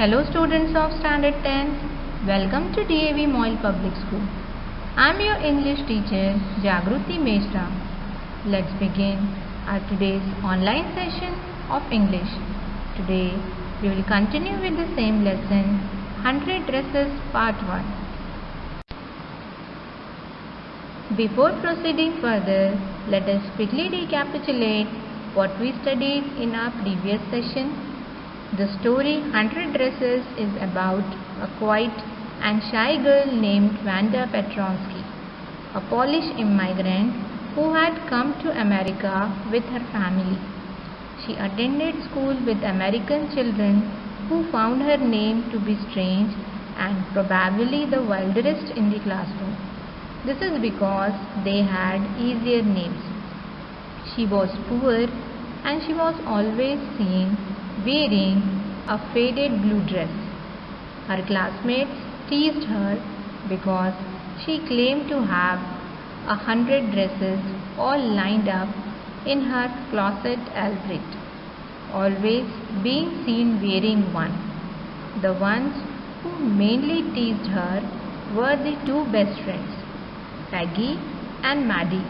Hello students of Standard 10. Welcome to DAV Moyle Public School. I am your English teacher Jagruti Meshra. Let's begin our today's online session of English. Today we will continue with the same lesson 100 Dresses Part 1. Before proceeding further, let us quickly recapitulate what we studied in our previous session. The story 100 Dresses is about a quiet and shy girl named Wanda Petronsky, a Polish immigrant who had come to America with her family. She attended school with American children who found her name to be strange and probably the wildest in the classroom. This is because they had easier names. She was poor and she was always seen wearing a faded blue dress. Her classmates teased her because she claimed to have 100 dresses all lined up in her closet albeit, always being seen wearing one. The ones who mainly teased her were the two best friends, Peggy and Maddie.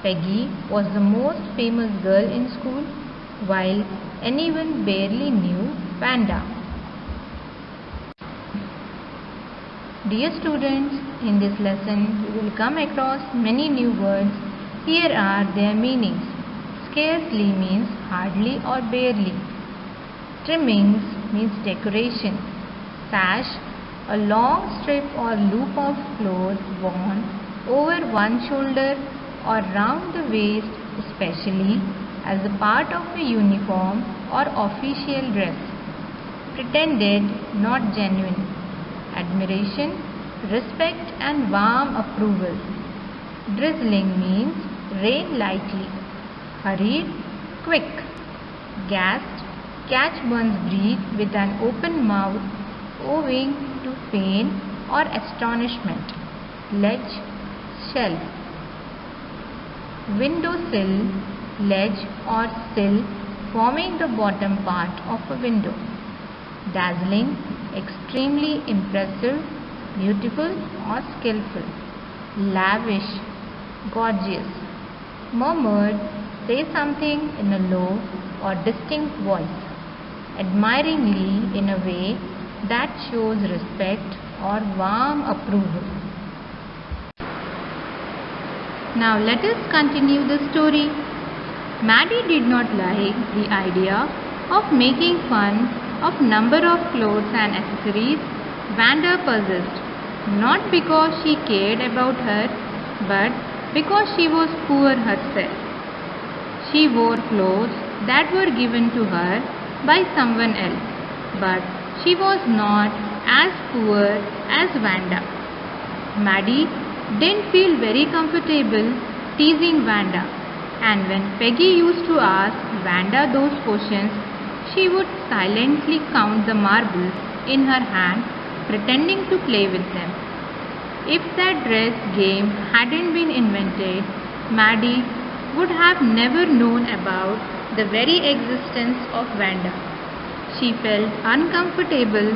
Peggy was the most famous girl in school, while anyone barely knew Wanda. Dear students, in this lesson you will come across many new words. Here are their meanings. Scarcely means hardly or barely. Trimmings means decoration. Sash, a long strip or loop of cloth worn over one shoulder or round the waist, especially as a part of a uniform or official dress. Pretended, not genuine. Admiration, respect and warm approval. Drizzling means rain lightly. Hurried, quick. Gasped, catch one's breath with an open mouth owing to pain or astonishment. Ledge, shelf. Windowsill, ledge or sill forming the bottom part of a window. Dazzling, extremely impressive, beautiful or skillful. Lavish, gorgeous. Murmured, say something in a low or distinct voice, admiringly in a way that shows respect or warm approval. Now let us continue the story. Maddie did not like the idea of making fun of number of clothes and accessories Wanda possessed, not because she cared about her, but because she was poor herself. She wore clothes that were given to her by someone else, but she was not as poor as Wanda. Maddie didn't feel very comfortable teasing Wanda, and when Peggy used to ask Wanda those questions, she would silently count the marbles in her hand, pretending to play with them. If that dress game hadn't been invented, Maddie would have never known about the very existence of Wanda. She felt uncomfortable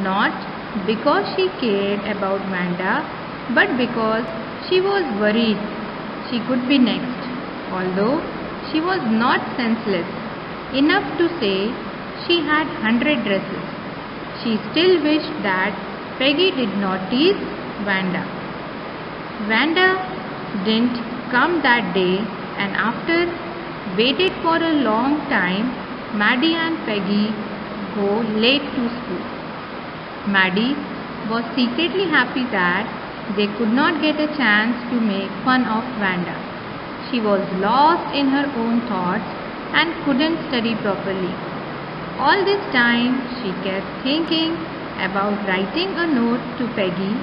not because she cared about Wanda, but because she was worried she could be next. Although she was not senseless enough to say she had 100 dresses, she still wished that Peggy did not tease Wanda. Wanda didn't come that day, and after waited for a long time, Maddie and Peggy go late to school. Maddie was secretly happy that they could not get a chance to make fun of Wanda. She was lost in her own thoughts and couldn't study properly. All this time she kept thinking about writing a note to Peggy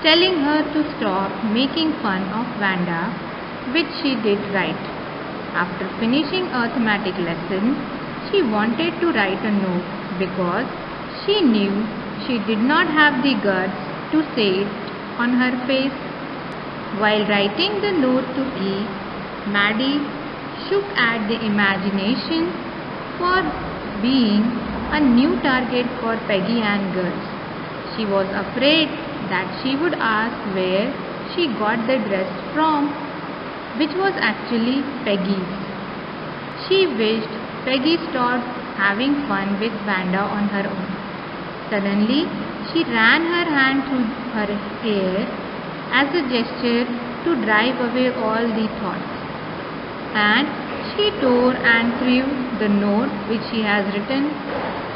telling her to stop making fun of Wanda, which she did write. After finishing arithmetic lesson, she wanted to write a note because she knew she did not have the guts to say it on her face. While writing the note to Peggy, Maddie shook at the imagination for being a new target for Peggy and girls. She was afraid that she would ask where she got the dress from, which was actually Peggy's. She wished Peggy stopped having fun with Vanda on her own. Suddenly, she ran her hand through her hair as a gesture to drive away all the thoughts. And she tore and threw the note which she has written.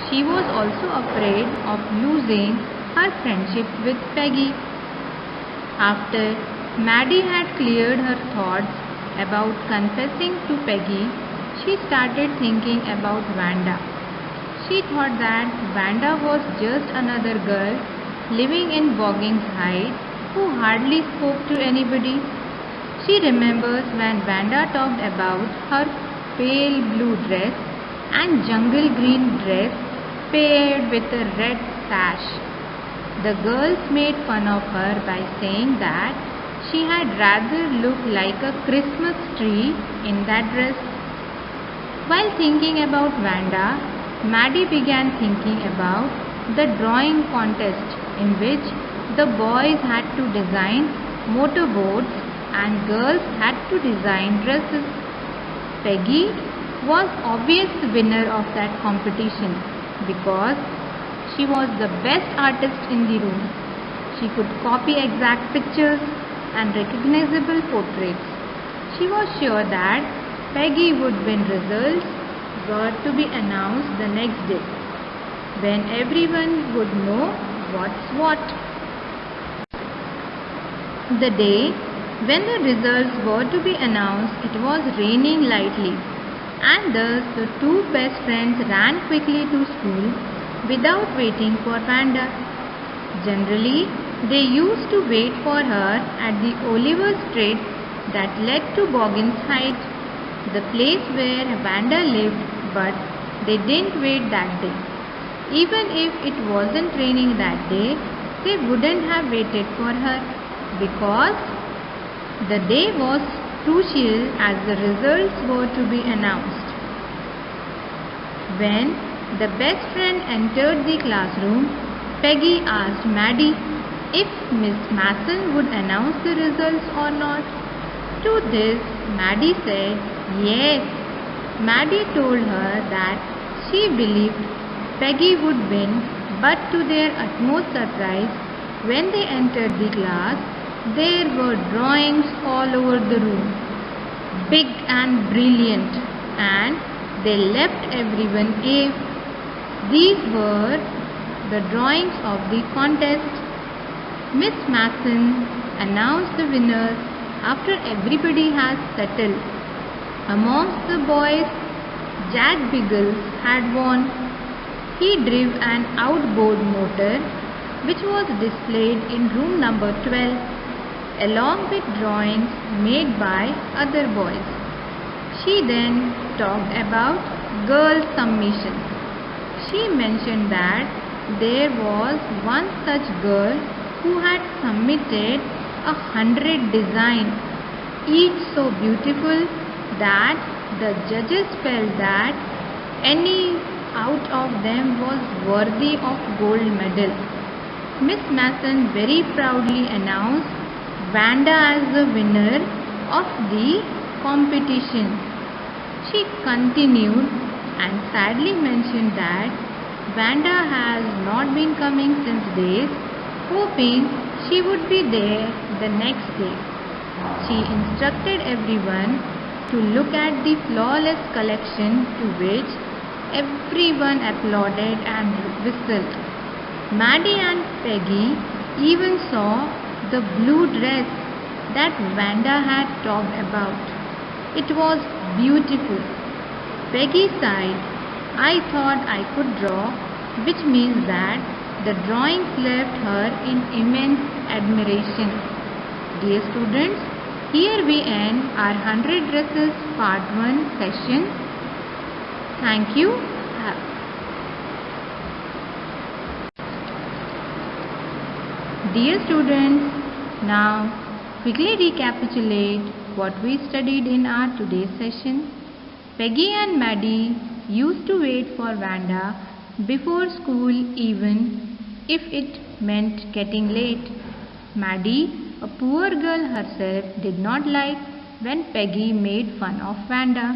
She was also afraid of losing her friendship with Peggy. After Maddie had cleared her thoughts about confessing to Peggy, she started thinking about Vanda. She thought that Vanda was just another girl living in Boggins Heights who hardly spoke to anybody. She remembers when Vanda talked about her pale blue dress and jungle green dress paired with a red sash. The girls made fun of her by saying that she had rather look like a Christmas tree in that dress. While thinking about Vanda, Maddie began thinking about the drawing contest in which the boys had to design motorboats and girls had to design dresses. Peggy was obvious winner of that competition because she was the best artist in the room. She could copy exact pictures and recognizable portraits. She was sure that Peggy would win. Results were to be announced the next day, when everyone would know what's what. The day when the results were to be announced, it was raining lightly, and thus the two best friends ran quickly to school without waiting for Vanda. Generally, they used to wait for her at the Oliver Street that led to Boggins Heights, the place where Vanda lived, but they didn't wait that day. Even if it wasn't raining that day, they wouldn't have waited for her because the day was crucial as the results were to be announced. When the best friend entered the classroom, Peggy asked Maddie if Miss Mason would announce the results or not. To this, Maddie said yes. Maddie told her that she believed Peggy would win, but to their utmost surprise, when they entered the class, there were drawings all over the room, big and brilliant, and they left everyone awed. These were the drawings of the contest. Miss Mason announced the winners after everybody has settled. Amongst the boys, Jack Biggles had won. He drove an outboard motor which was displayed in room number 12, along with drawings made by other boys. She then talked about girl submissions. She mentioned that there was one such girl who had submitted 100 designs, each so beautiful that the judges felt that any out of them was worthy of gold medal. Miss Mason very proudly announced Vanda as the winner of the competition. She continued and sadly mentioned that Vanda has not been coming since days, hoping she would be there the next day. She instructed everyone to look at the flawless collection, to which everyone applauded and whistled. Maddie and Peggy even saw the blue dress that Vanda had talked about. It was beautiful. Peggy sighed. I thought I could draw, which means that the drawings left her in immense admiration. Dear students, here we end our 100 Dresses Part 1 session. Thank you. Dear students, now quickly recapitulate what we studied in our today's session. Peggy and Maddie used to wait for Vanda before school even if it meant getting late. Maddie, a poor girl herself, did not like when Peggy made fun of Vanda.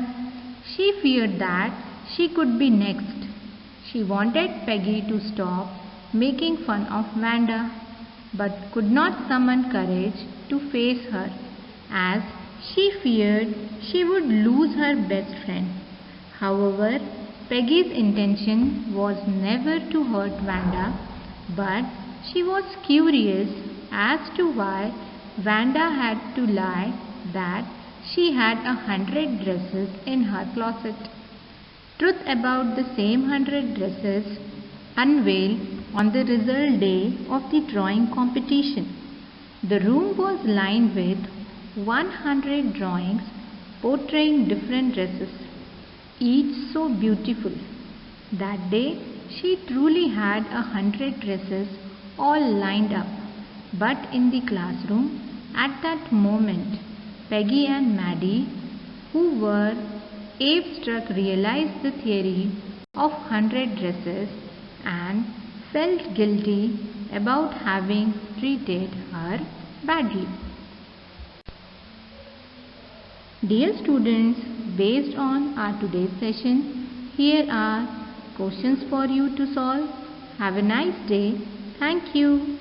She feared that she could be next. She wanted Peggy to stop making fun of Vanda, but could not summon courage to face her, as she feared she would lose her best friend. However, Peggy's intention was never to hurt Vanda, but she was curious as to why Vanda had to lie that she had 100 dresses in her closet. Truth about the same 100 dresses unveiled on the result day of the drawing competition. The room was lined with 100 drawings portraying different dresses, each so beautiful. That day she truly had 100 dresses all lined up. But in the classroom, at that moment, Peggy and Maddie, who were awestruck, realized the theory of 100 dresses and felt guilty about having treated her badly. Dear students, based on our today's session, here are questions for you to solve. Have a nice day. Thank you.